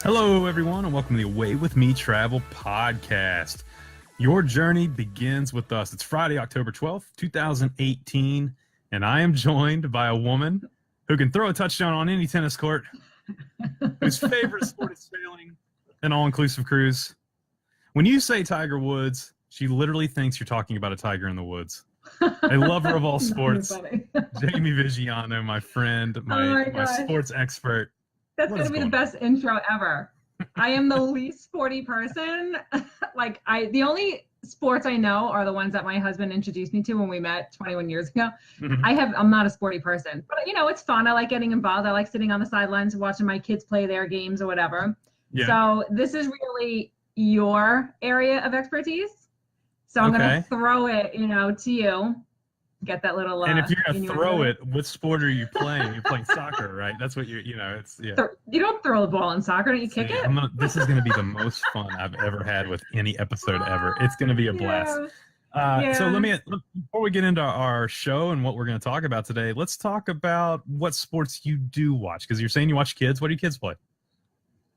Hello, everyone, and welcome to the Away With Me Travel Podcast. Your journey begins with us. It's Friday, October 12th, 2018, and I am joined by a woman who can throw a touchdown on any tennis court, whose favorite sport is sailing, an all-inclusive cruise. When you say Tiger Woods, she literally thinks you're talking about a tiger in the woods. A lover of all sports, Jamie Vigiano, my friend, my sports expert. That's going to be the best intro ever. I am the least sporty person. The only sports I know are the ones that my husband introduced me to when we met 21 years ago. I'm not a sporty person, but it's fun. I like getting involved. I like sitting on the sidelines watching my kids play their games or whatever. Yeah. So this is really your area of expertise. So I'm going to throw it, to you. Get that little and if you're gonna throw it, what sport are you playing? You're playing soccer, right? That's what you don't throw the ball in soccer, don't you kick it? This is gonna be the most fun I've ever had with any episode ever. It's gonna be a blast. So before we get into our show and what we're gonna talk about today, let's talk about what sports you do watch, because you're saying you watch kids. What do your kids play?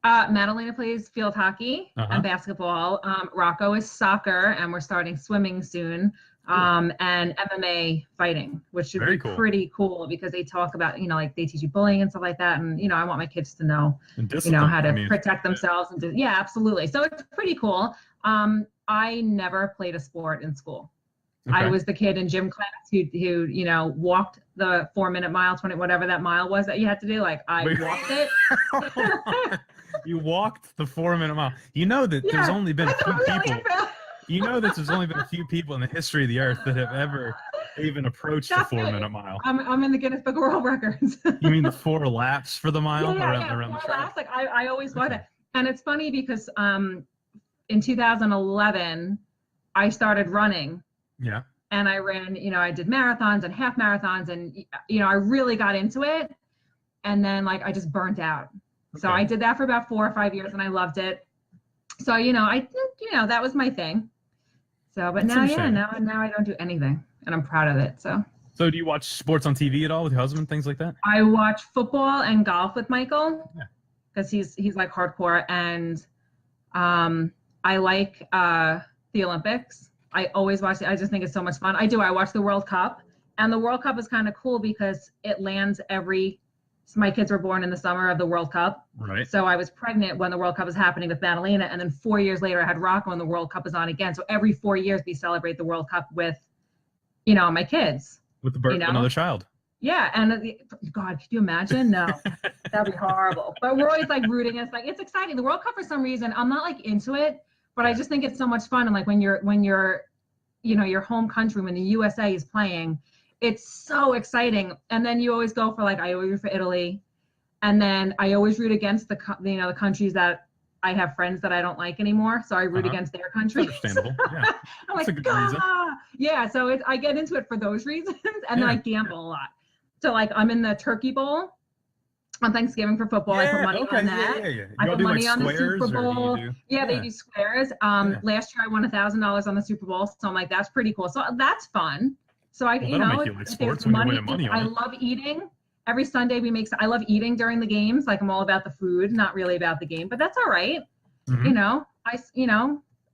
Madalena plays field hockey and basketball. Rocco is soccer, and we're starting swimming soon. And MMA fighting, which should be pretty cool because they talk about, they teach you bullying and stuff like that. And, I want my kids to know, how to protect themselves. And absolutely. So it's pretty cool. I never played a sport in school. Okay. I was the kid in gym class who walked the 4-minute mile, 20, whatever that mile was that you had to do. I walked it. You walked the 4-minute mile. You know that there's only been a few people. You know that there's only been a few people in the history of the earth that have ever even approached the 4-minute mile. I'm in the Guinness Book of World Records. You mean the 4 laps for the mile around the track? Laps, I always watch it. And it's funny because in 2011, I started running. Yeah. And I ran, I did marathons and half marathons and, I really got into it. And then I just burnt out. Okay. So I did that for about 4 or 5 years and I loved it. So, I did, that was my thing. So, but now I don't do anything, and I'm proud of it. So do you watch sports on TV at all with your husband, things like that? I watch football and golf with Michael because he's like hardcore, and I like the Olympics. I always watch it. I just think it's so much fun. I watch the World Cup, and the World Cup is kind of cool because it lands my kids were born in the summer of the World Cup. Right. So I was pregnant when the World Cup was happening with Madalena. And then 4 years later, I had Rocco and the World Cup is on again. So every 4 years we celebrate the World Cup with, my kids. With the birth of another child. Yeah. And God, could you imagine? No, that'd be horrible. But we're always rooting. It's exciting. The World Cup, for some reason, I'm not into it, but I just think it's so much fun. And when you're, your home country, when the USA is playing, it's so exciting. And then you always go for I always root for Italy. And then I always root against the countries that I have friends that I don't like anymore. So I root against their countries. Understandable. Yeah. I'm That's a good reason. Yeah. So I get into it for those reasons. And then I gamble a lot. So I'm in the Turkey Bowl on Thanksgiving for football. I put money on that. Yeah. I put money on the Super Bowl. They do squares. Last year I won $1,000 on the Super Bowl. So I'm that's pretty cool. So that's fun. So make you like sports when you're winning money on it. I love eating. Every Sunday I love eating during the games. I'm all about the food, not really about the game, but that's all right. Mm-hmm.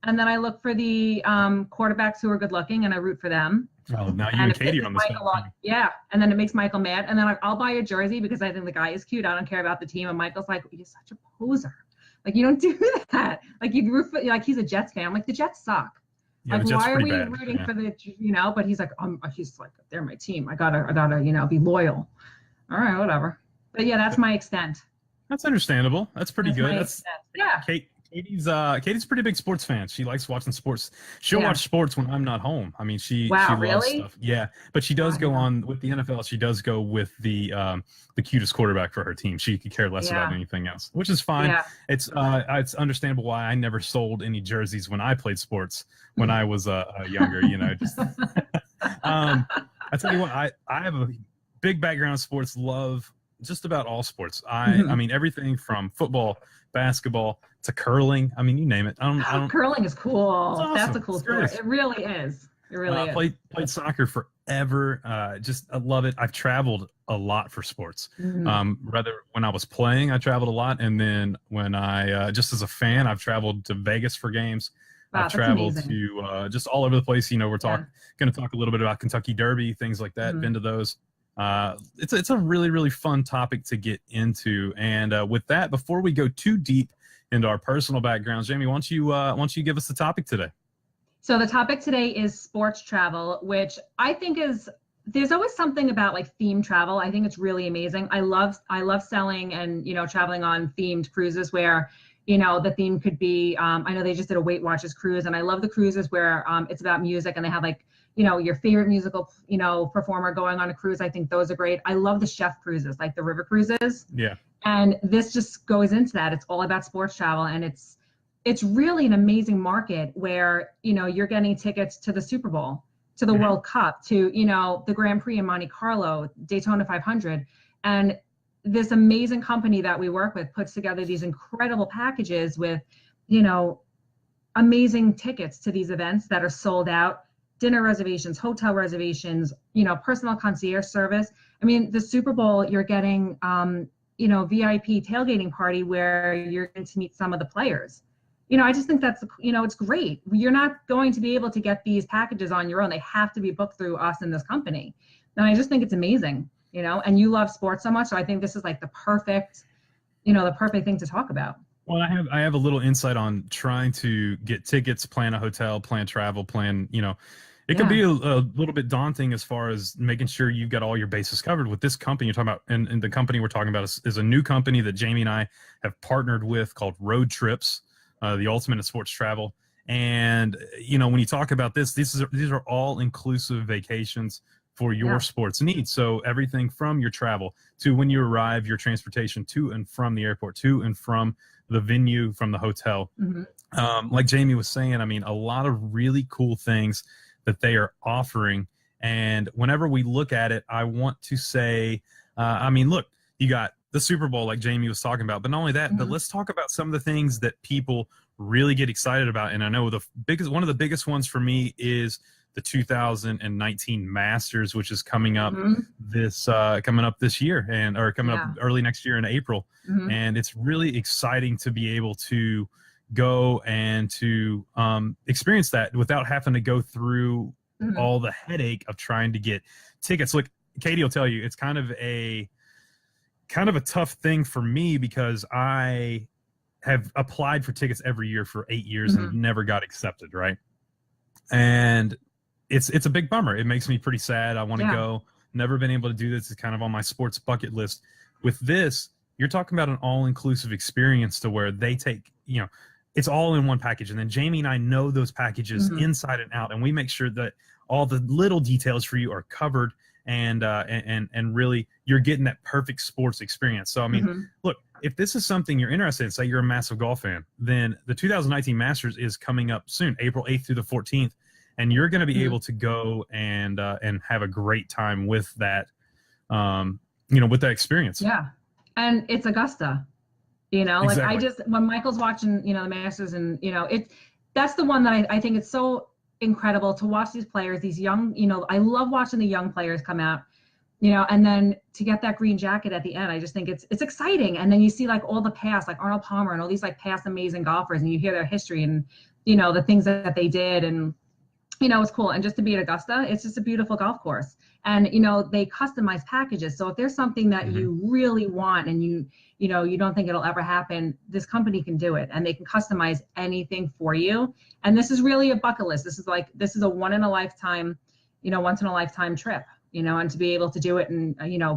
And then I look for the quarterbacks who are good looking and I root for them. Oh, now you and Katie are on the same team. Yeah. And then it makes Michael mad. And then I'll buy a jersey because I think the guy is cute. I don't care about the team. And Michael's you're such a poser. You don't do that. You root for, he's a Jets fan. I'm the Jets suck. Yeah, why are we rooting for the, but he's he's they're my team. I gotta, be loyal. All right, whatever. But yeah, that's my extent. That's understandable. That's pretty good. Katie's a pretty big sports fan. She likes watching sports. She'll watch sports when I'm not home. She loves stuff. Yeah, but she does go on with the NFL. She does go with the cutest quarterback for her team. She could care less about anything else, which is fine. Yeah. It's understandable why I never sold any jerseys when I played sports when I was younger. Just I tell you what, I have a big background in sports. Love just about all sports. I mean everything from football, basketball to curling. You name it. Curling is cool. Awesome. That's a cool sport. It really is. It really is. Played soccer forever. I love it. I've traveled a lot for sports. Rather when I was playing, I traveled a lot, and then when I just as a fan, I've traveled to Vegas for games. Wow, I've traveled amazing. to just all over the place. You know, we're going to talk a little bit about Kentucky Derby, things like that. Been to those. It's a really, really fun topic to get into. And with that, before we go too deep into our personal backgrounds, Jamie, why don't you give us the topic today? So the topic today is sports travel, which I think there's always something about like themed travel. I think it's really amazing. I love selling and, traveling on themed cruises where, the theme could be, I know they just did a Weight Watchers cruise, and I love the cruises where it's about music and they have like, your favorite musical, performer going on a cruise. I think those are great. I love the chef cruises, like the river cruises. Yeah. And this just goes into that. It's all about sports travel, and it's really an amazing market where, you're getting tickets to the Super Bowl, to the World Cup, to, the Grand Prix in Monte Carlo, Daytona 500. And this amazing company that we work with puts together these incredible packages with, amazing tickets to these events that are sold out, dinner reservations, hotel reservations, personal concierge service. I mean, the Super Bowl, you're getting, VIP tailgating party where you're going to meet some of the players. I just think that's, it's great. You're not going to be able to get these packages on your own. They have to be booked through us in this company. And I just think it's amazing, and you love sports so much. So I think this is like the perfect thing to talk about. Well, I have a little insight on trying to get tickets, plan a hotel, plan travel, plan, it can be a little bit daunting as far as making sure you've got all your bases covered. With this company you're talking about, and the company we're talking about is a new company that Jamie and I have partnered with called Roadtrips, the ultimate in sports travel. And, when you talk about these are all inclusive vacations for your sports needs. So everything from your travel to when you arrive, your transportation to and from the airport, to and from the venue, from the hotel. Like Jamie was saying, I mean, a lot of really cool things that they are offering. And whenever we look at it, I want to say, look, you got the Super Bowl like Jamie was talking about, but not only that, but let's talk about some of the things that people really get excited about. And I know one of the biggest ones for me is the 2019 Masters, which is coming up this year or coming up early next year in April. And it's really exciting to be able to go and to experience that without having to go through all the headache of trying to get tickets. Look, Katie will tell you, it's kind of a tough thing for me because I have applied for tickets every year for 8 years and never got accepted. Right. And it's a big bummer. It makes me pretty sad. I want to go. Never been able to do this. It's kind of on my sports bucket list. With this, you're talking about an all-inclusive experience to where they take, it's all in one package. And then Jamie and I know those packages inside and out, and we make sure that all the little details for you are covered, and really you're getting that perfect sports experience. So, I mean, look, if this is something you're interested in, say you're a massive golf fan, then the 2019 Masters is coming up soon, April 8th through the 14th. And you're going to be able to go and have a great time with that, with that experience. Yeah. And it's Augusta, Exactly. like when Michael's watching, the Masters and, that's the one that I think it's so incredible to watch these players, these young, I love watching the young players come out, and then to get that green jacket at the end, I just think it's exciting. And then you see like all the past, like Arnold Palmer and all these like past amazing golfers, and you hear their history and, the things that they did, and it's cool. And just to be at Augusta, it's just a beautiful golf course. And, they customize packages. So if there's something that you really want and you don't think it'll ever happen, this company can do it, and they can customize anything for you. And this is really a bucket list. This is a once in a lifetime trip, and to be able to do it and,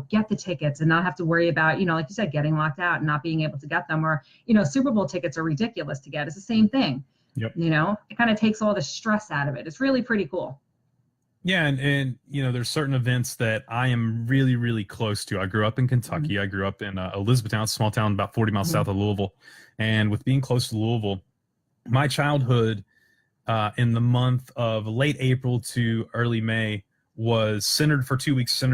get the tickets and not have to worry about, like you said, getting locked out and not being able to get them, or, Super Bowl tickets are ridiculous to get. It's the same thing. Yep. It kind of takes all the stress out of it. It's really pretty cool. Yeah. And there's certain events that I am really, really close to. I grew up in Kentucky. I grew up in Elizabethtown, a small town about 40 miles south of Louisville. And with being close to Louisville, my childhood in the month of late April to early May was centered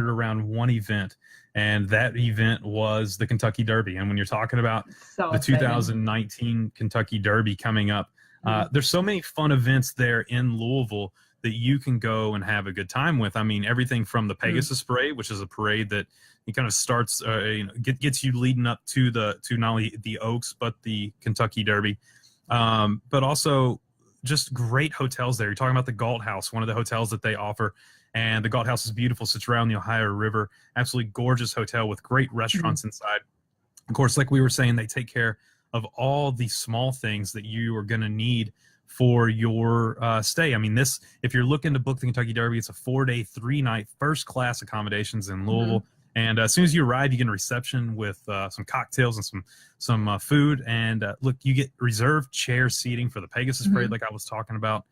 around one event. And that event was the Kentucky Derby. And when you're talking about the 2019 Kentucky Derby coming up, there's so many fun events there in Louisville that you can go and have a good time with. I mean, everything from the Pegasus Parade, which is a parade that it kind of starts, gets you leading up to not only the Oaks, but the Kentucky Derby. But also just great hotels there. You're talking about the Galt House, one of the hotels that they offer. And the Galt House is beautiful. Sits around the Ohio River. Absolutely gorgeous hotel with great restaurants inside. Of course, like we were saying, they take care of all the small things that you are going to need for your stay. I mean, if you're looking to book the Kentucky Derby, it's a 4-day, 3-night first-class accommodations in Louisville. And as soon as you arrive, you get a reception with some cocktails and some food. And look, you get reserved chair seating for the Pegasus Parade, like I was talking about.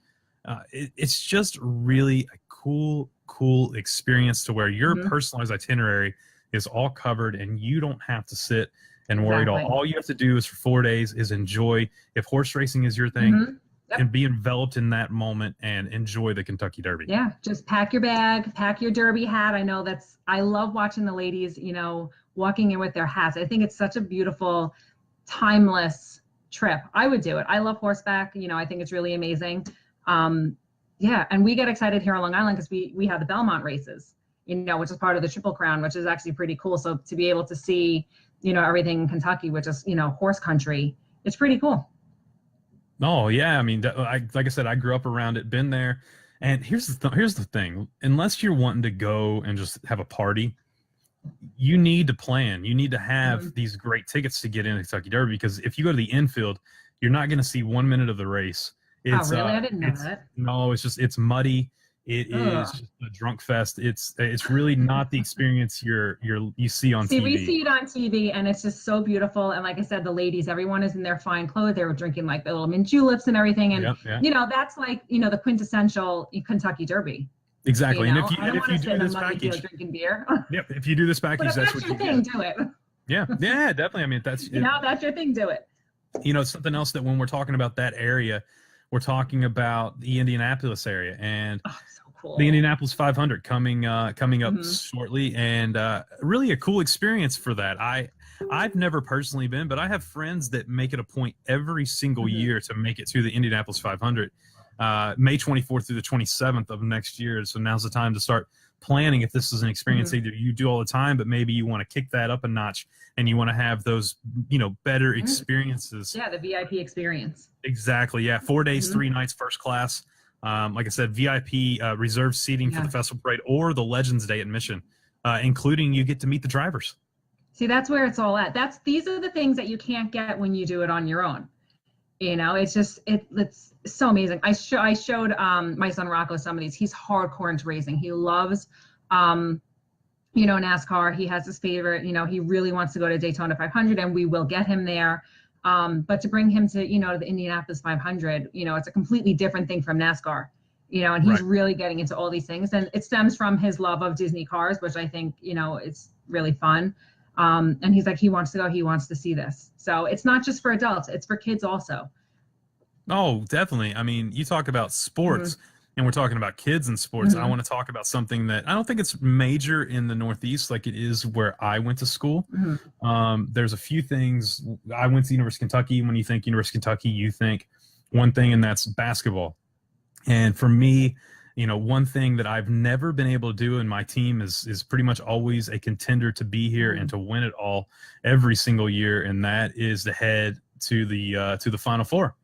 It's just really a cool experience to where your personalized itinerary is all covered, and you don't have to sit and worry at all. All you have to do is for 4 days is enjoy. If horse racing is your thing, and be enveloped in that moment and enjoy the Kentucky Derby. Yeah, just pack your bag, pack your Derby hat. I love watching the ladies, walking in with their hats. I think it's such a beautiful, timeless trip. I would do it. I love horseback. I think it's really amazing. Yeah, and we get excited here on Long Island because we have the Belmont races, which is part of the Triple Crown, which is actually pretty cool. So to be able to see, everything in Kentucky, which is, horse country, it's pretty cool. Oh yeah, I mean, like I said, I grew up around it, been there, and here's the thing: unless you're wanting to go and just have a party, you need to plan. You need to have these great tickets to get in the Kentucky Derby, because if you go to the infield, you're not going to see 1 minute of the race. It's, oh really? I didn't know that. No, it's muddy. It is just a drunk fest. It's really not the experience you see on TV. We see it on TV, and it's just so beautiful. And like I said, the ladies, everyone is in their fine clothes. They were drinking like the little mint juleps and everything, and that's like the quintessential Kentucky Derby. Exactly. And if you do this package, drinking beer. Yep. If you do this package, that's what you get. That's your thing. Do it. Yeah. Yeah. Definitely. I mean, that's that's your thing. Do it. Something else that when we're talking about that area, we're talking about the Indianapolis area, and the Indianapolis 500 coming up shortly, and really a cool experience for that. I've never personally been, but I have friends that make it a point every single year to make it to the Indianapolis 500, May 24th through the 27th of next year. So now's the time to start planning if this is an experience either you do all the time, but maybe you want to kick that up a notch and you want to have those, better experiences. Yeah, the VIP experience. Exactly. Yeah, 4 days, 3 nights, first class. Like I said, VIP reserved seating for the Festival Parade or the Legends Day admission, including you get to meet the drivers. See, that's where it's all at. These are the things that you can't get when you do it on your own. It's just it's so amazing. I showed my son Rocco some of these. He's hardcore into racing. He loves NASCAR. He has his favorite. He really wants to go to Daytona 500, and we will get him there. But to bring him to the Indianapolis 500, it's a completely different thing from NASCAR. And he's really getting into all these things, and it stems from his love of Disney cars, which I think it's really fun. And he's like, he wants to go, he wants to see this. So it's not just for adults, it's for kids also. Oh, definitely. I mean, you talk about sports and we're talking about kids in sports. I want to talk about something that I don't think it's major in the Northeast like it is where I went to school. There's a few things. I went to University of Kentucky. When you think University of Kentucky, you think one thing, and that's basketball. And for me, one thing that I've never been able to do, and my team is pretty much always a contender to be here and to win it all every single year, and that is to head to the Final Four.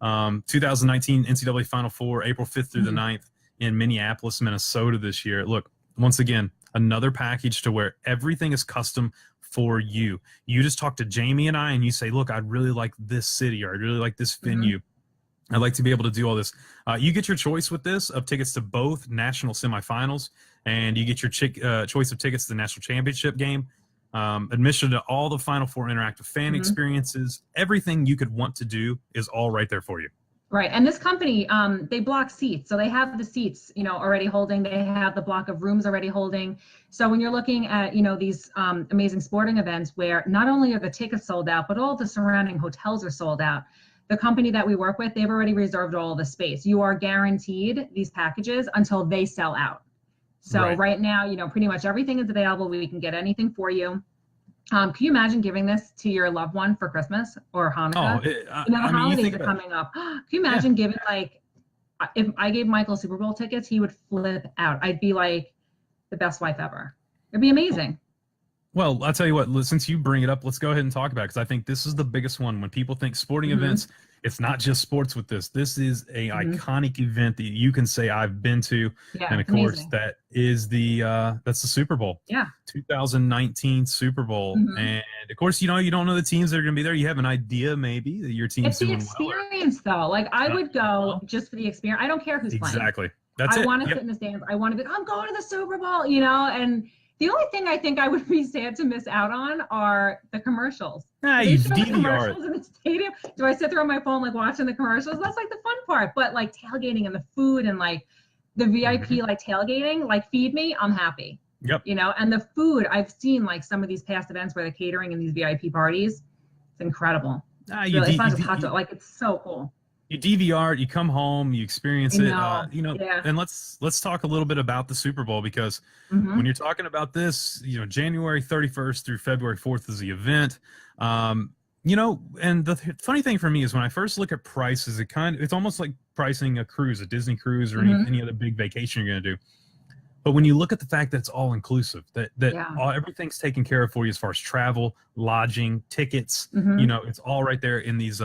2019 NCAA Final Four, April 5th through the 9th in Minneapolis, Minnesota this year. Look, once again, another package to where everything is custom for you. You just talk to Jamie and I, and you say, look, I'd really like this city, or I'd really like this venue. I'd like to be able to do all this. You get your choice with this of tickets to both national semifinals, and you get your choice of tickets to the national championship game, admission to all the Final Four interactive fan experiences. Everything you could want to do is all right there for you. Right. And this company, they block seats. So they have the seats, already holding. They have the block of rooms already holding. So when you're looking at, these amazing sporting events where not only are the tickets sold out, but all the surrounding hotels are sold out. The company that we work with, they've already reserved all the space. You are guaranteed these packages until they sell out. So right now, pretty much everything is available. We can get anything for you. Can you imagine giving this to your loved one for Christmas or Hanukkah? The holidays are coming up. Can you imagine giving if I gave Michael Super Bowl tickets, he would flip out. I'd be like the best wife ever. It'd be amazing. Well, I'll tell you what, since you bring it up, let's go ahead and talk about it, because I think this is the biggest one. When people think sporting events, it's not just sports with this. This is a iconic event that you can say I've been to. Yeah, and of course, that is that's the Super Bowl. Yeah. 2019 Super Bowl. And of course, you don't know the teams that are going to be there. You have an idea maybe that your team's doing well. It's the experience though. Like I would go just for the experience. I don't care who's playing. Exactly. I want to sit in the stands. I want to be, I'm going to the Super Bowl, and the only thing I think I would be sad to miss out on are the commercials. You DVR commercials in the stadium. Do I sit there on my phone like watching the commercials? That's like the fun part. But like tailgating and the food and like the VIP like tailgating, like feed me, I'm happy. Yep. And the food, I've seen like some of these past events where they're catering in these VIP parties. It's incredible. It's not just hot dog. Like it's so cool. You DVR it, you come home, you experience it, and let's talk a little bit about the Super Bowl, because when you're talking about this, January 31st through February 4th is the event. And the funny thing for me is when I first look at prices, it's almost like pricing a cruise, a Disney cruise, or any other big vacation you're going to do. But when you look at the fact that it's all inclusive, that everything's taken care of for you as far as travel, lodging, tickets, it's all right there in these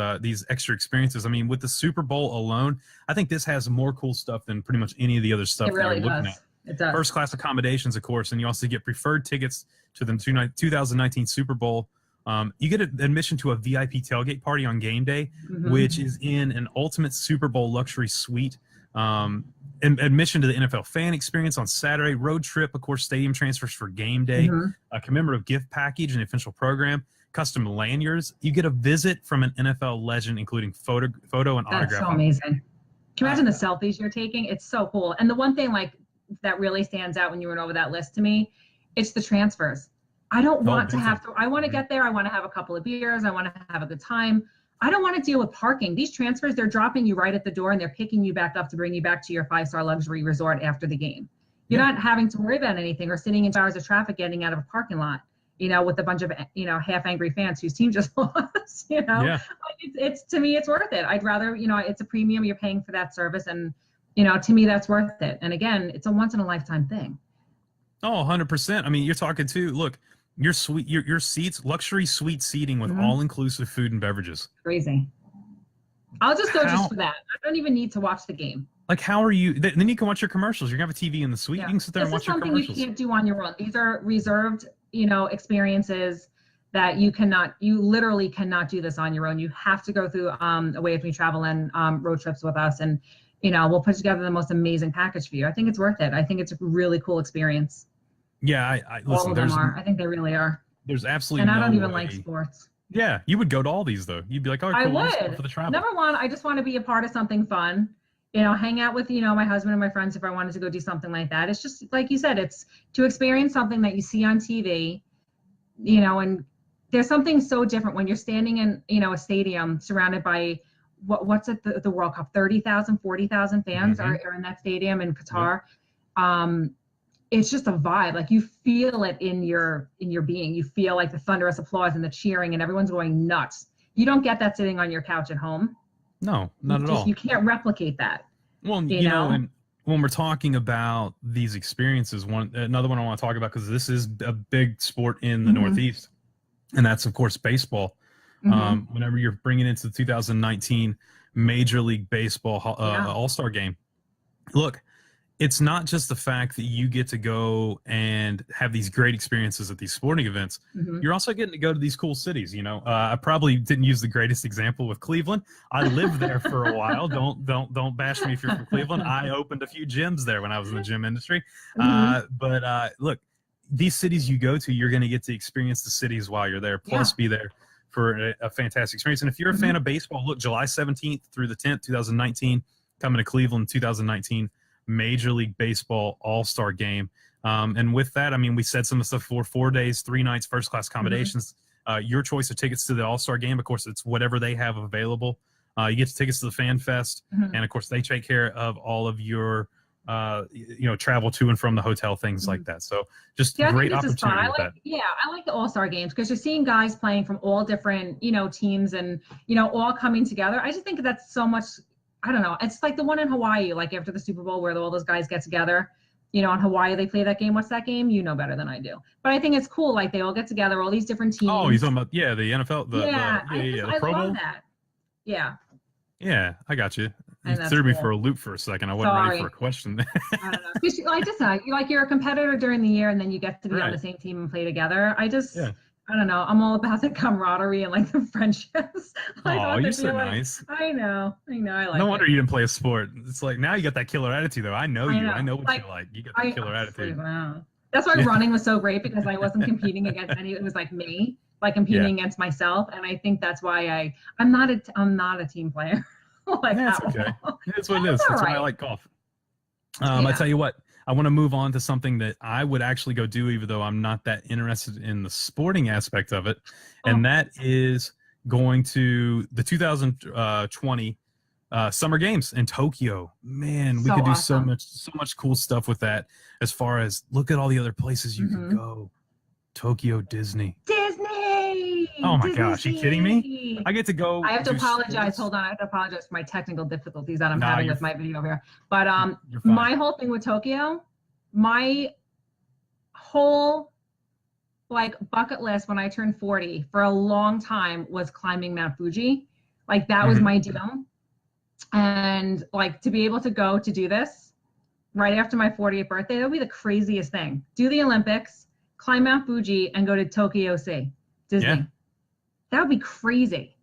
extra experiences. I mean, with the Super Bowl alone, I think this has more cool stuff than pretty much any of the other stuff that you're looking at. It does. First class accommodations, of course, and you also get preferred tickets to the 2019 Super Bowl. You get admission to a VIP tailgate party on game day, which is in an ultimate Super Bowl luxury suite. Admission to the NFL fan experience on Saturday, road trip, of course, stadium transfers for game day, a commemorative gift package and official program, custom lanyards. You get a visit from an NFL legend, including photo and autograph. That's so amazing. Can you imagine the selfies you're taking? It's so cool. And the one thing like that really stands out when you went over that list to me, it's the transfers. I don't want to have to, I want to get there. I want to have a couple of beers. I want to have a good time. I don't want to deal with parking. These transfers, they're dropping you right at the door and they're picking you back up to bring you back to your 5-star luxury resort after the game. You're not having to worry about anything or sitting in hours of traffic getting out of a parking lot, with a bunch of, half angry fans whose team just lost, It's to me, it's worth it. I'd rather, it's a premium, you're paying for that service. And, to me, that's worth it. And again, it's a once in a lifetime thing. Oh, 100%. I mean, you're talking too, look, your seats, luxury suite seating with all-inclusive food and beverages. Crazy. I'll just go just for that. I don't even need to watch the game. Like, how are you? Then you can watch your commercials. You're going to have a TV in the suite. You can sit there and watch your commercials. This is something you can't do on your own. These are reserved, experiences that you literally cannot do this on your own. You have to go through Away With Me Travel and Road Trips with us. And, we'll put together the most amazing package for you. I think it's worth it. I think it's a really cool experience. Yeah, listen. All of them are. I think they really are. There's absolutely I don't even like sports. Yeah, you would go to all these though. You'd be like, oh, cool, I would. For the travel. Number one, I just want to be a part of something fun. Hang out with my husband and my friends if I wanted to go do something like that. It's just like you said, it's to experience something that you see on TV. And there's something so different when you're standing in a stadium surrounded by what's it the World Cup, 30,000, 40,000 fans are in that stadium in Qatar. Yep. It's just a vibe. Like you feel it in your being. You feel like the thunderous applause and the cheering and everyone's going nuts. You don't get that sitting on your couch at home. No, not at all. You can't replicate that. Well, and when we're talking about these experiences, another one I want to talk about, because this is a big sport in the Northeast, and that's of course baseball. Whenever you're bringing into the 2019 Major League Baseball All-Star Game, look, it's not just the fact that you get to go and have these great experiences at these sporting events. You're also getting to go to these cool cities. I probably didn't use the greatest example with Cleveland. I lived there for a while. Don't bash me if you're from Cleveland. I opened a few gyms there when I was in the gym industry. But look, these cities you go to, you're going to get to experience the cities while you're there, plus be there for a fantastic experience. And if you're a fan of baseball, look, July 17th through the 10th, 2019, coming to Cleveland, 2019. Major League Baseball All-Star Game. And with that, I mean, we said some of the stuff for 4 days, 3 nights, first-class accommodations. Your choice of tickets to the All-Star Game. Of course, it's whatever they have available. You get tickets to the Fan Fest. And, of course, they take care of all of your, travel to and from the hotel, things like that. So just great opportunity with that. Yeah, I like the All-Star Games because you're seeing guys playing from all different, teams and, all coming together. I just think that's so much – I don't know. It's like the one in Hawaii, like after the Super Bowl where all those guys get together. You know, in Hawaii, they play that game. What's that game? You know better than I do. But I think it's cool. Like they all get together, all these different teams. Oh, you're talking about, the NFL? The Pro Bowl? Love that. Yeah. Yeah, I got you. You threw me for a loop for a second. I wasn't ready for a question. I don't know. Because you're a competitor during the year and then you get to be on the same team and play together. I don't know. I'm all about the camaraderie and like the friendships. Oh, you're so nice. I know. I like No wonder you didn't play a sport. It's like now you got that killer attitude, though. I know you. I know what you like. You got that killer attitude. That's why running was so great because I wasn't competing against any. It was like me, like competing against myself, and I think that's why I'm not a team player. Like that's okay. That's what it is. That's why I like golf. I tell you what. I want to move on to something that I would actually go do, even though I'm not that interested in the sporting aspect of it. And that is going to the 2020 Summer Games in Tokyo. Man, we could do so much cool stuff with that as far as look at all the other places you can go. Tokyo Disney. Oh my gosh, are you kidding me? I get to go. I have to apologize. Hold on. I have to apologize for my technical difficulties that I'm having with my video here. But my whole thing with Tokyo, my whole like bucket list when I turned 40 for a long time was climbing Mount Fuji. Like that was my deal. And like to be able to go to do this right after my 40th birthday, that would be the craziest thing. Do the Olympics, climb Mount Fuji, and go to Tokyo Disney. Yeah. That would be crazy.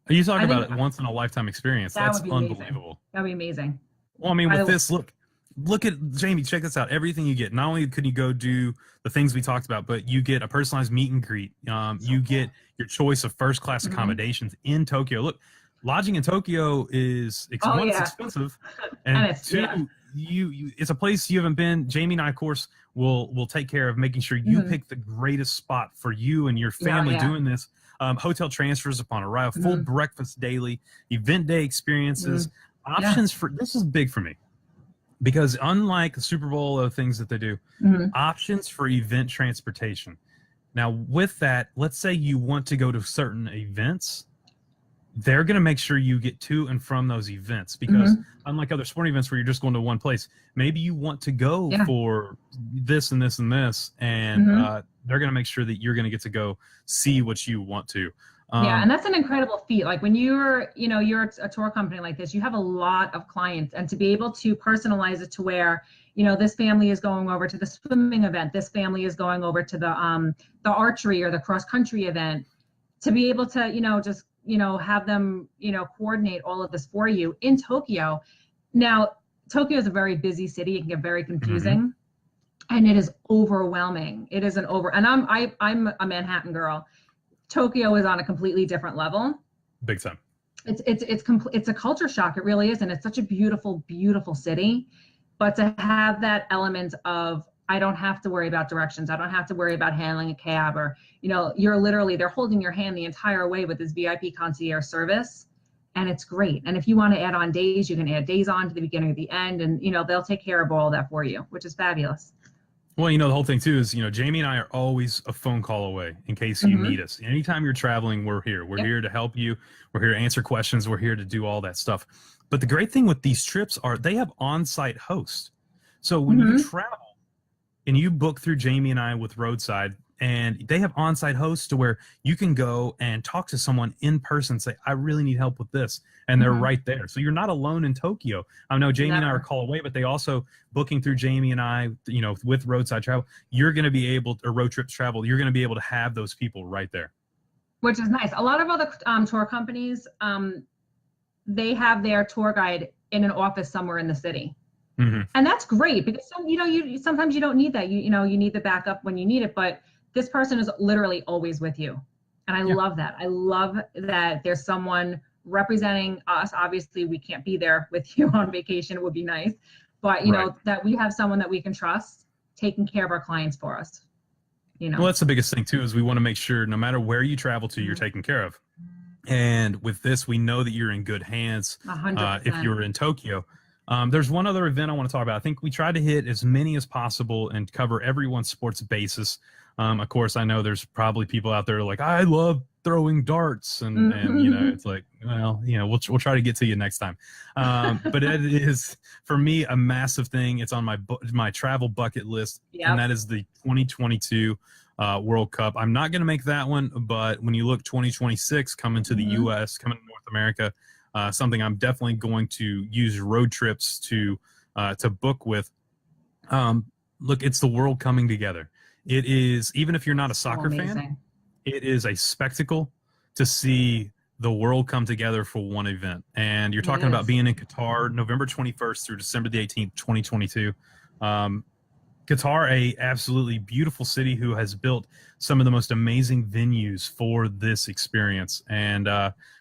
Are you talking about a once in a lifetime experience? That's unbelievable. That would be amazing. Well, I mean, with this, look at Jamie, check this out. Everything you get, not only could you go do the things we talked about, but you get a personalized meet and greet. You get your choice of first class accommodations in Tokyo. Look, lodging in Tokyo is it's expensive, and two, it's a place you haven't been. Jamie and I, of course, will take care of making sure you pick the greatest spot for you and your family doing this. Hotel transfers upon arrival, full breakfast daily, event day experiences, options for this is big for me because unlike the Super Bowl or things that they do, options for event transportation. Now, with that, let's say you want to go to certain events. They're going to make sure you get to and from those events because unlike other sporting events where you're just going to one place, maybe you want to go for this and this and this, and they're going to make sure that you're going to get to go see what you want to. And that's an incredible feat. Like when you're a tour company like this, you have a lot of clients, and to be able to personalize it to where, this family is going over to the swimming event, this family is going over to the archery or the cross country event, to be able to, just have them, coordinate all of this for you in Tokyo. Now, Tokyo is a very busy city. It can get very confusing, and it is overwhelming. It is and I'm a Manhattan girl. Tokyo is on a completely different level. Big time. It's a culture shock. It really is, and it's such a beautiful, beautiful city. But to have that element of I don't have to worry about directions. I don't have to worry about handling a cab or, they're holding your hand the entire way with this VIP concierge service. And it's great. And if you want to add on days, you can add days on to the beginning or the end. And, they'll take care of all that for you, which is fabulous. Well, the whole thing too is, Jamie and I are always a phone call away in case you need us. Anytime you're traveling, we're here. We're here to help you. We're here to answer questions. We're here to do all that stuff. But the great thing with these trips are they have on-site hosts. So when you travel, and you book through Jamie and I with Roadside, and they have on-site hosts to where you can go and talk to someone in person, say, I really need help with this. And they're right there. So you're not alone in Tokyo. I know Jamie and I are a call away, but they also booking through Jamie and I, with Roadside Travel, you're going to be able to, or Roadtrips Travel, you're going to be able to have those people right there. Which is nice. A lot of other tour companies, they have their tour guide in an office somewhere in the city. And that's great because sometimes you don't need that. You need the backup when you need it, but this person is literally always with you. And I love that. I love that there's someone representing us. Obviously we can't be there with you on vacation. It would be nice, but that we have someone that we can trust taking care of our clients for us. Well, that's the biggest thing too, is we want to make sure no matter where you travel to, you're taken care of. And with this, we know that you're in good hands. 100%. If you're in Tokyo. There's one other event I want to talk about. I think we try to hit as many as possible and cover everyone's sports basis. Of course, I know there's probably people out there like, I love throwing darts and it's like, well, we'll try to get to you next time. But it is for me a massive thing. It's on my travel bucket list, and that is the 2022 World Cup. I'm not going to make that one, but when you look 2026 coming to the U.S., coming to North America, something I'm definitely going to use Roadtrips to book with. Look, it's the world coming together. It is, even if you're not a soccer fan, it is a spectacle to see the world come together for one event. And you're talking about being in Qatar, November 21st through December the 18th, 2022. Qatar, a absolutely beautiful city who has built some of the most amazing venues for this experience. And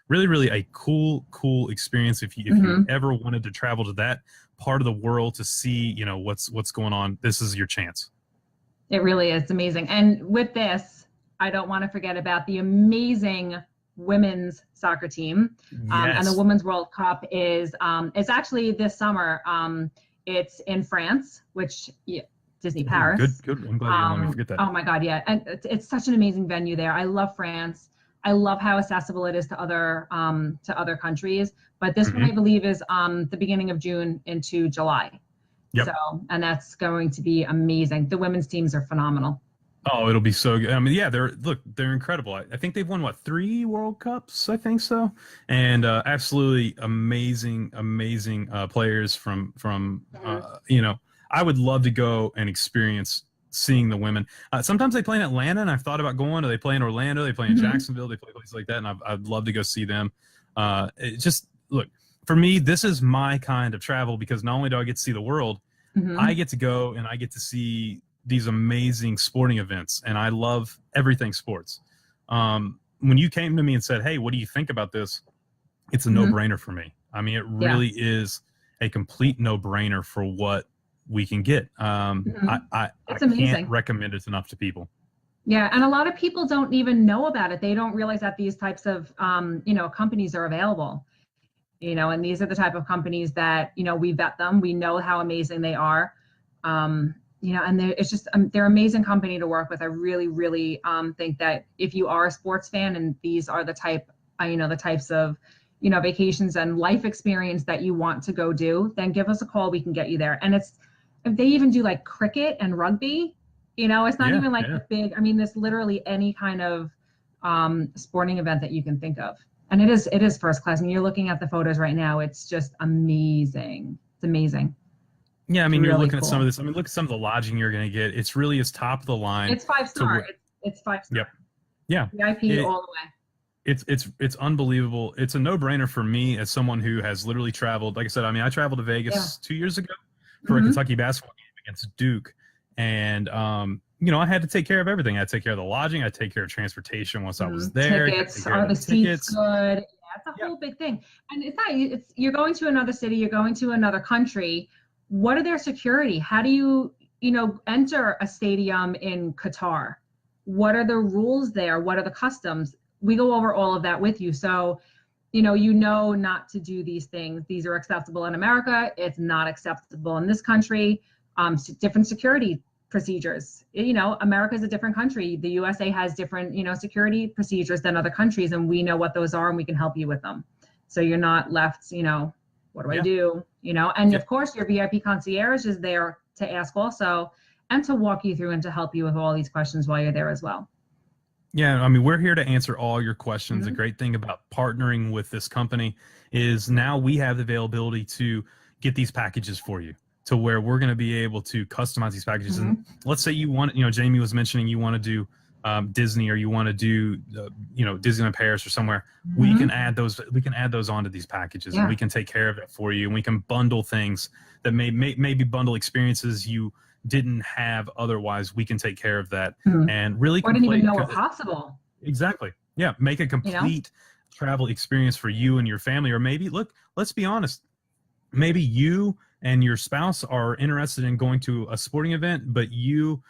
really, really a cool experience. If you ever wanted to travel to that part of the world to see, what's going on, this is your chance. It really is amazing. And with this, I don't want to forget about the amazing women's soccer team. And the Women's World Cup is it's actually this summer. It's in France, which Disney Paris. Good. I'm glad you didn't let me forget that. Oh my God, yeah. And it's such an amazing venue there. I love France. I love how accessible it is to other countries. But this one, I believe, is the beginning of June into July. Yep. So, and that's going to be amazing. The women's teams are phenomenal. Oh, it'll be so good. I mean, yeah, they're incredible. I think they've won 3 World Cups, I think so, and absolutely amazing players from I would love to go and experience seeing the women. Sometimes they play in Atlanta, and I've thought about going. Or they play in Orlando, they play in Jacksonville, they play places like that, and I'd love to go see them. Look, for me, this is my kind of travel, because not only do I get to see the world, I get to go and I get to see these amazing sporting events, and I love everything sports. When you came to me and said, hey, what do you think about this? It's a no-brainer for me. I mean, it really is a complete no-brainer for what we can get. I can't recommend it enough to people. Yeah, and a lot of people don't even know about it. They don't realize that these types of companies are available. And these are the type of companies that, we vet them. We know how amazing they are. And they're an amazing company to work with. I really, really think that if you are a sports fan and these are the types of, vacations and life experience that you want to go do, then give us a call. We can get you there. And they even do like cricket and rugby. It's not even like the big, there's literally any kind of sporting event that you can think of. And it is first class. And you're looking at the photos right now. It's just amazing. It's amazing. Yeah, you're really looking at some of this. Look at some of the lodging you're going to get. It's really is top of the line. It's 5-star. It's 5-star. Yep. Yeah. VIP all the way. It's unbelievable. It's a no-brainer for me as someone who has literally traveled. Like I said, I traveled to Vegas 2 years ago for a Kentucky basketball game against Duke, and I had to take care of everything. I had to take care of the lodging. I had to take care of transportation once I was there. Tickets, are the seats good? Yeah, it's a whole big thing. And you're going to another city, you're going to another country. What are their security? How do you, enter a stadium in Qatar? What are the rules there? What are the customs? We go over all of that with you. So, not to do these things. These are acceptable in America. It's not acceptable in this country. Different security procedures. America is a different country. The USA has different, security procedures than other countries, and we know what those are, and we can help you with them. So you're not left, what do I do? And of course your VIP concierge is there to ask also, and to walk you through and to help you with all these questions while you're there as well. Yeah, we're here to answer all your questions. The great thing about partnering with this company is now we have the availability to get these packages for you, to where we're going to be able to customize these packages. And let's say you want, Jamie was mentioning you want to do Disney, or you want to do, Disneyland Paris or somewhere. We can add those. We can add those onto these packages, and we can take care of it for you. And we can bundle things that maybe bundle experiences you didn't have otherwise. We can take care of that, and really. I didn't even know it possible. Exactly. Yeah, make a complete travel experience for you and your family. Or maybe, look, let's be honest. Maybe you and your spouse are interested in going to a sporting event, but your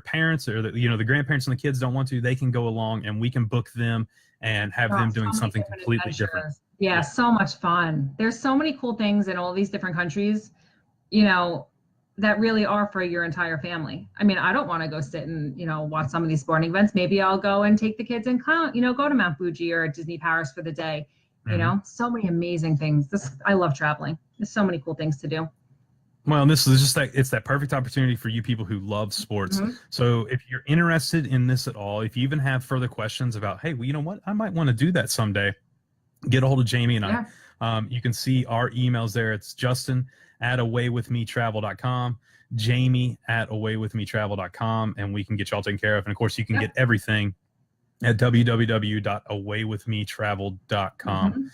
parents or the grandparents and the kids don't want to. They can go along, and we can book them and have them doing something completely different. Yeah, so much fun. There's so many cool things in all these different countries. that really are for your entire family. I mean, I don't want to go sit and, watch some of these sporting events. Maybe I'll go and take the kids and go to Mount Fuji or Disney Paris for the day. So many amazing things. I love traveling. There's so many cool things to do. Well, and this is just it's that perfect opportunity for you people who love sports. So if you're interested in this at all, if you even have further questions about, hey, well, you know what, I might want to do that someday, get a hold of Jamie and I. You can see our emails there. It's Justin@awaywithmetravel.com, Jamie@awaywithmetravel.com, and we can get you all taken care of. And of course, you can get everything at www.awaywithmetravel.com.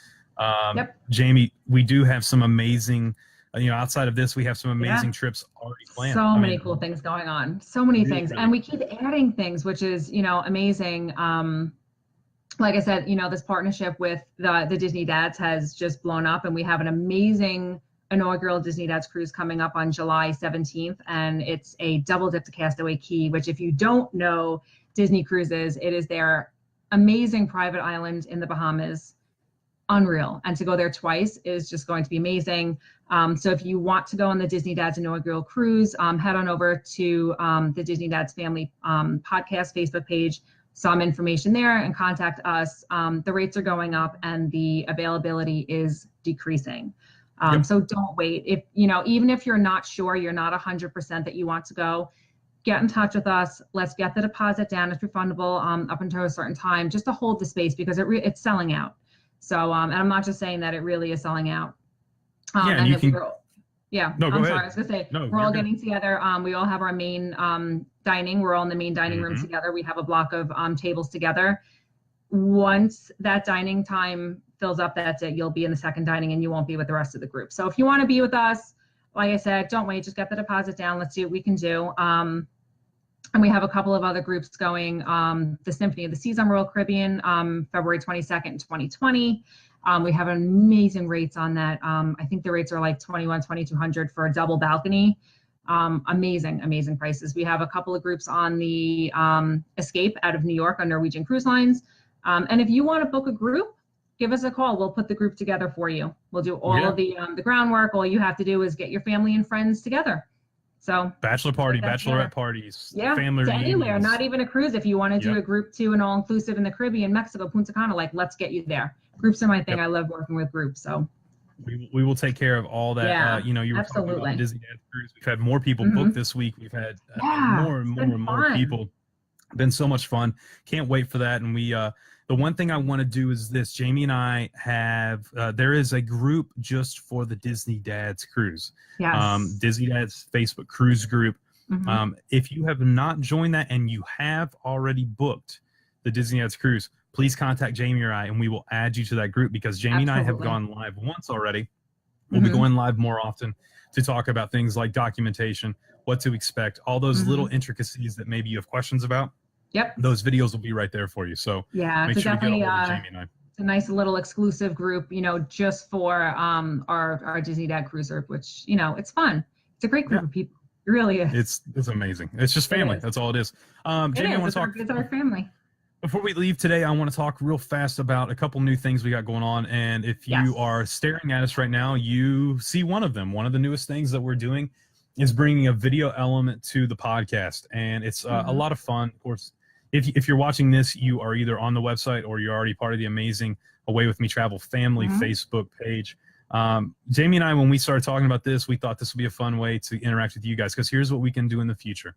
Jamie, we do have some amazing, outside of this, we have some amazing trips already planned. So many cool things going on. So many things. And we keep adding things, which is, amazing. Like I said, this partnership with the Disney Dads has just blown up, and we have an amazing inaugural Disney Dads cruise coming up on July 17th. And it's a double dip to Castaway Cay, which if you don't know Disney Cruises, it is their amazing private island in the Bahamas. Unreal. And to go there twice is just going to be amazing. So if you want to go on the Disney Dads inaugural cruise, head on over to the Disney Dads Family Podcast Facebook page. Some information there and contact us. The rates are going up and the availability is decreasing. So don't wait. If, even if you're not sure, you're not 100% that you want to go, get in touch with us. Let's get the deposit down. It's refundable up until a certain time, just to hold the space, because it's selling out. So, and I'm not just saying that, it really is selling out. No, I'm go sorry. ahead. I was gonna say, we're all getting together. We all have our main dining. We're all in the main dining room together. We have a block of tables together. Once that dining time fills up, that's it. You'll be in the second dining and you won't be with the rest of the group. So if you want to be with us, like I said, don't wait. Just get the deposit down. Let's see what we can do. And we have a couple of other groups going. The Symphony of the Seas on Royal Caribbean, February 22nd, 2020. We have amazing rates on that. I think the rates are like $2,200 for a double balcony. Amazing prices. We have a couple of groups on the Escape out of New York on Norwegian Cruise Lines. And if you want to book a group, give us a call. We'll put the group together for you. We'll do all of the groundwork. All you have to do is get your family and friends together. So bachelor party, bachelorette parties, family reunions. Anywhere, not even a cruise. If you want to do a group to an all-inclusive in the Caribbean, Mexico, Punta Cana, let's get you there. Groups are my thing. I love working with groups. So we will take care of all that. You were talking about the Disney Dads cruise. We've had more people book this week. We've had more and more people. Been so much fun. Can't wait for that. And we the one thing I want to do is this. Jamie and I have there is a group just for the Disney Dads cruise. Disney Dads Facebook cruise group. If you have not joined that and you have already booked the Disney Dads cruise, please contact Jamie or I, and we will add you to that group, because Jamie and I have gone live once already. We'll be going live more often to talk about things like documentation, what to expect, all those little intricacies that maybe you have questions about. Those videos will be right there for you. So make sure you get a hold of Jamie and I. It's a nice little exclusive group, just for our Disney Dad cruise group, which, it's fun. It's a great group of people. It really is. It's amazing. It's just family. That's all it is. Jamie, I want to talk. It's our family. Before we leave today, I want to talk real fast about a couple new things we got going on. And if you are staring at us right now, you see one of them. One of the newest things that we're doing is bringing a video element to the podcast. And it's a lot of fun. Of course, if you're watching this, you are either on the website or you're already part of the amazing Away With Me Travel family Facebook page. Jamie and I, when we started talking about this, we thought this would be a fun way to interact with you guys, because here's what we can do in the future.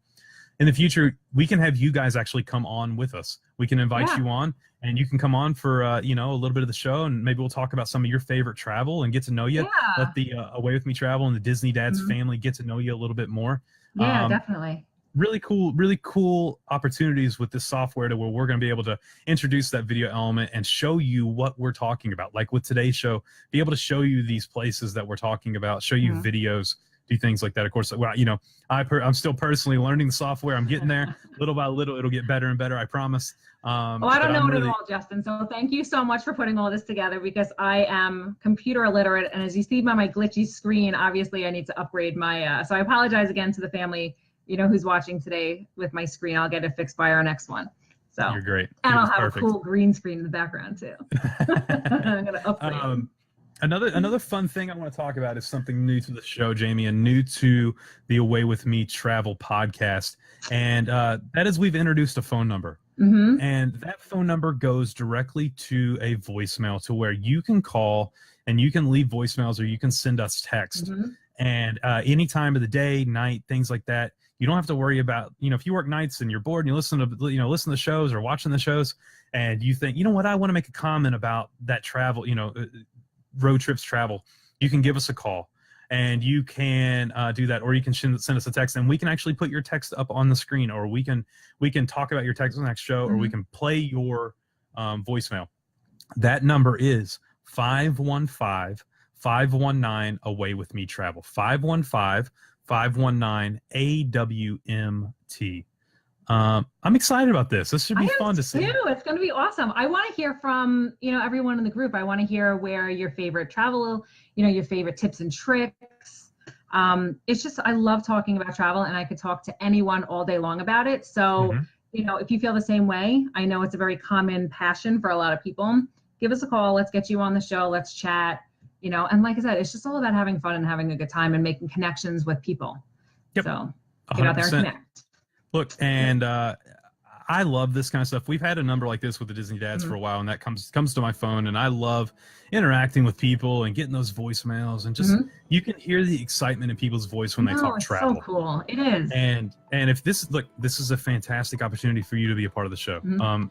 In the future, we can have you guys actually come on with us. We can invite you on, and you can come on for a little bit of the show, and maybe we'll talk about some of your favorite travel and get to know you. Let the Away With Me Travel and the Disney Dads family get to know you a little bit more. Definitely. Really cool opportunities with this software to where we're going to be able to introduce that video element and show you what we're talking about. Like with today's show, be able to show you these places that we're talking about, show you videos, do things like that. Of course, I'm still personally learning the software. I'm getting there little by little. It'll get better and better, I promise. I don't know it at all, Justin. So thank you so much for putting all this together, because I am computer illiterate. And as you see by my glitchy screen, obviously I need to upgrade my, so I apologize again to the family, who's watching today with my screen. I'll get it fixed by our next one. So you're great. And I'll have a cool green screen in the background too. I'm going to upgrade. Another fun thing I want to talk about is something new to the show, Jamie, and new to the Away With Me Travel podcast. And that is we've introduced a phone number. Mm-hmm. And that phone number goes directly to a voicemail to where you can call and you can leave voicemails or you can send us text. Mm-hmm. And any time of the day, night, things like that. You don't have to worry about, if you work nights and you're bored and you listen to the shows or watching the shows and you think, you know what, I want to make a comment about that travel, Roadtrips travel. You can give us a call and you can do that, or you can send us a text and we can actually put your text up on the screen, or we can talk about your text on the next show, or we can play your voicemail. That number is 515-519 Away With Me Travel. 515-519 AWMT. I'm excited about this. This should be fun to see. It's going to be awesome. I want to hear from, everyone in the group. I want to hear where your favorite travel, your favorite tips and tricks. It's just, I love talking about travel and I could talk to anyone all day long about it. So, if you feel the same way, I know it's a very common passion for a lot of people. Give us a call. Let's get you on the show. Let's chat, and like I said, it's just all about having fun and having a good time and making connections with people. Yep. So get out there and connect. Look, and I love this kind of stuff. We've had a number like this with the Disney Dads for a while, and that comes to my phone, and I love interacting with people and getting those voicemails, and just you can hear the excitement in people's voice when they talk travel. It's so cool. It is. And if this is a fantastic opportunity for you to be a part of the show.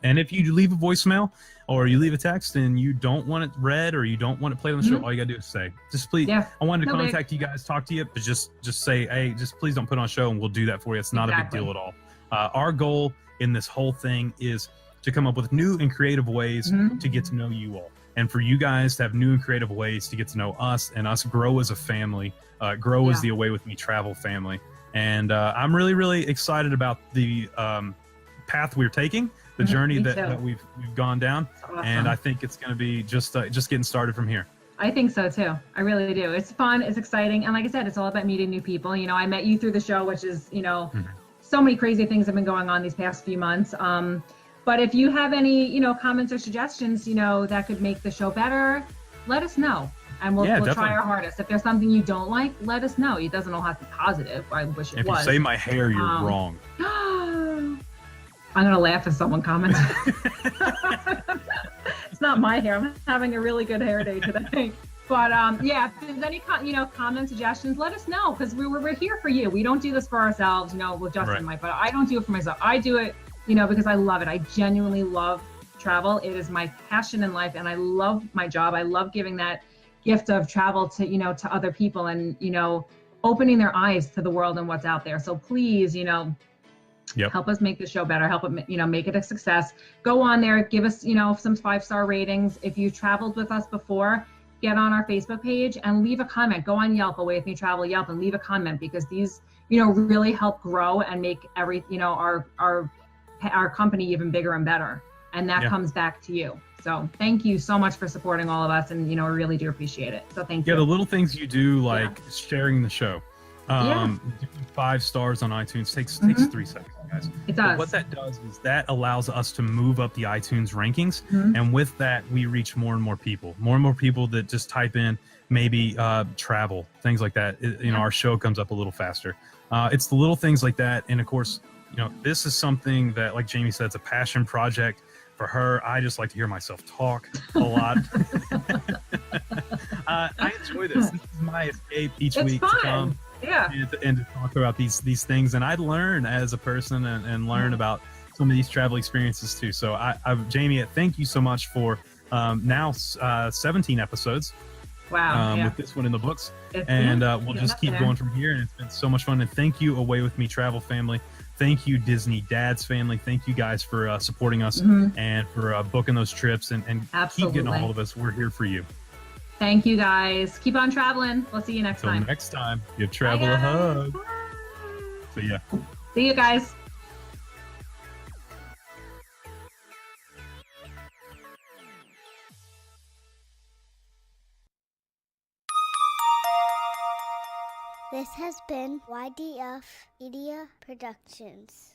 And if you leave a voicemail or you leave a text and you don't want it read or you don't want it played on the show, all you gotta do is say, just please, I wanted to contact you guys, talk to you, but just say, hey, just please don't put on a show, and we'll do that for you. It's not a big deal at all. Our goal in this whole thing is to come up with new and creative ways to get to know you all, and for you guys to have new and creative ways to get to know us and us grow as a family, grow as the Away With Me Travel family. And I'm really, really excited about the path we're taking, the journey that we've gone down. Awesome. And I think it's going to be just getting started from here. I think so too. I really do. It's fun. It's exciting. And like I said, it's all about meeting new people. I met you through the show, which is, so many crazy things have been going on these past few months. But if you have any, comments or suggestions, that could make the show better, let us know. And we'll try our hardest. If there's something you don't like, let us know. It doesn't all have to be positive. I wish it was. If you say my hair, you're wrong. I'm going to laugh if someone comments. It's not my hair. I'm having a really good hair day today. But if there's any comment, suggestions, let us know, because we're here for you. We don't do this for ourselves, well, Justin might, but I don't do it for myself. I do it, because I love it. I genuinely love travel. It is my passion in life, and I love my job. I love giving that gift of travel to to other people, and opening their eyes to the world and what's out there. So please, help us make the show better. Help it, make it a success. Go on there, give us, some 5-star ratings. If you traveled with us before, get on our Facebook page and leave a comment. Go on Yelp, Away With Me Travel Yelp, and leave a comment, because these, really help grow and make our company even bigger and better. And that comes back to you. So thank you so much for supporting all of us, and we really do appreciate it. So thank you. Yeah, the little things you do, like sharing the show. 5 stars on iTunes takes 3 seconds, guys. It does. But what that does is that allows us to move up the iTunes rankings, and with that we reach more and more people that just type in maybe travel, things like that. Our show comes up a little faster. It's the little things like that, and of course, this is something that, like Jamie said, it's a passion project for her. I just like to hear myself talk a lot. I enjoy this. This is my escape each week to come. And to talk about these things, and I'd learn as a person and learn about some of these travel experiences too. So Jamie, thank you so much for now 17 episodes. Wow. With this one in the books. We'll just keep going from here, and it's been so much fun. And thank you, Away With Me Travel family. Thank you, Disney Dads family. Thank you guys for supporting us and for booking those trips and keep getting a hold of us. We're here for you. Thank you, guys. Keep on traveling. We'll see you next time. Next time, give travel a hug. Bye. See ya. See you guys. This has been YDF Media Productions.